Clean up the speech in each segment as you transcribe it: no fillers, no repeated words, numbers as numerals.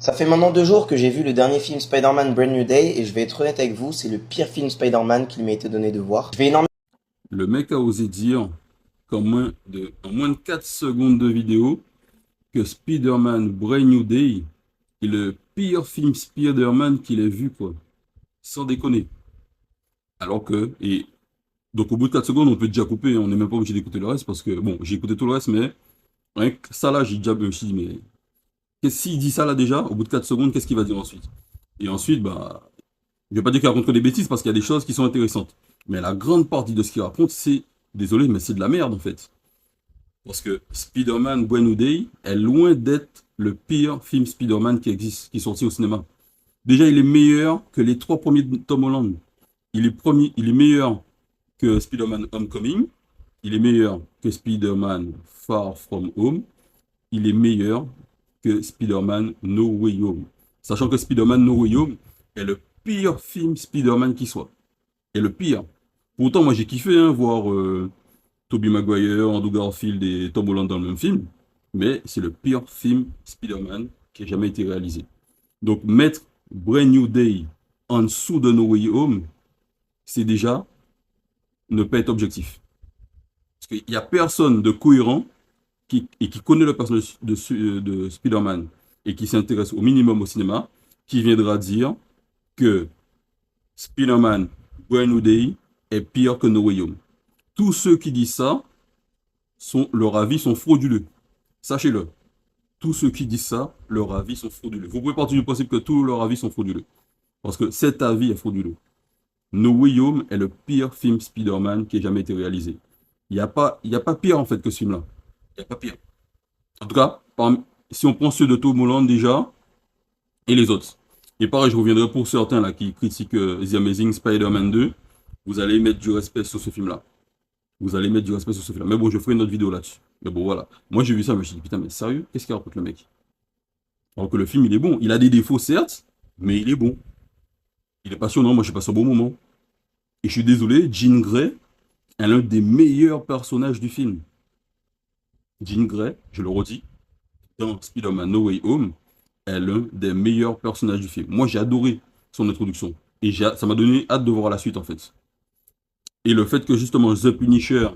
Ça fait maintenant 2 jours que j'ai vu le dernier film Spider-Man Brand New Day et je vais être honnête avec vous, c'est le pire film Spider-Man qu'il m'a été donné de voir. Je vais énormément. Le mec a osé dire en moins de 4 secondes de vidéo que Spider-Man Brand New Day est le pire film Spider-Man qu'il ait vu, quoi. Sans déconner. Alors que, et donc au bout de 4 secondes, on peut déjà couper, on n'est même pas obligé d'écouter le reste parce que, bon, j'ai écouté tout le reste, mais rien que ça là, j'ai déjà, je me suis dit, mais s'il dit ça là déjà, au bout de 4 secondes, qu'est-ce qu'il va dire ensuite? Et ensuite, bah, je vais pas dire qu'il raconte que des bêtises parce qu'il y a des choses qui sont intéressantes. Mais la grande partie de ce qu'il raconte, c'est, désolé, mais c'est de la merde en fait. Parce que Spider-Man Brand New Day est loin d'être le pire film Spider-Man qui existe, qui est sorti au cinéma. Déjà, il est meilleur que les 3 premiers de Tom Holland. Il est meilleur que Spider-Man Homecoming. Il est meilleur que Spider-Man Far From Home. Il est meilleur que Spider-Man No Way Home. Sachant que Spider-Man No Way Home est le pire film Spider-Man qui soit. Et le pire. Pourtant, moi j'ai kiffé voir Tobey Maguire, Andrew Garfield et Tom Holland dans le même film. Mais c'est le pire film Spider-Man qui ait jamais été réalisé. Donc mettre Brand New Day en dessous de No Way Home, c'est déjà ne pas être objectif. Parce qu'il n'y a personne de cohérent qui connaît le personnage de Spider-Man et qui s'intéresse au minimum au cinéma, qui viendra dire que Spider-Man Brand New Day est pire que No Way Home. Tous ceux qui disent ça, leurs avis sont frauduleux. Sachez-le. Tous ceux qui disent ça, leurs avis sont frauduleux. Vous pouvez partir du principe que tous leurs avis sont frauduleux. Parce que cet avis est frauduleux. No Way Home est le pire film Spider-Man qui ait jamais été réalisé. Il y a pas pire en fait que ce film-là. Il n'y a pas pire. En tout cas, si on prend ceux de Tom Holland déjà, et les autres. Et pareil, je reviendrai pour certains là qui critiquent The Amazing Spider-Man 2. Vous allez mettre du respect sur ce film-là. Vous allez mettre du respect sur ce film-là. Mais bon, je ferai une autre vidéo là-dessus. Mais bon, voilà. Moi, j'ai vu ça, je me suis dit, putain, mais sérieux, qu'est-ce qu'il raconte le mec? Alors que le film, il est bon. Il a des défauts, certes, mais il est bon. Il est passionnant. Moi, j'ai passé un bon moment. Et je suis désolé, Jean Grey est l'un des meilleurs personnages du film. Jean Grey, je le redis, dans Spider-Man No Way Home, est l'un des meilleurs personnages du film. Moi, j'ai adoré son introduction. Et ça m'a donné hâte de voir la suite, en fait. Et le fait que, justement, The Punisher,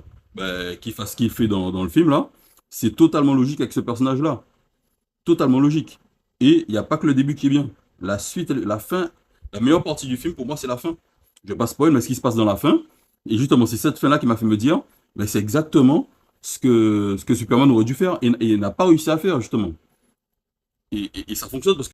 qui fasse ce qu'il fait dans le film, là, c'est totalement logique avec ce personnage-là. Totalement logique. Et il n'y a pas que le début qui est bien. La suite, la fin, la meilleure partie du film, pour moi, c'est la fin. Je ne vais pas spoil, mais ce qui se passe dans la fin. Et justement, c'est cette fin-là qui m'a fait me dire, c'est exactement ce que Superman aurait dû faire et n'a pas réussi à faire, justement. Et ça fonctionne parce que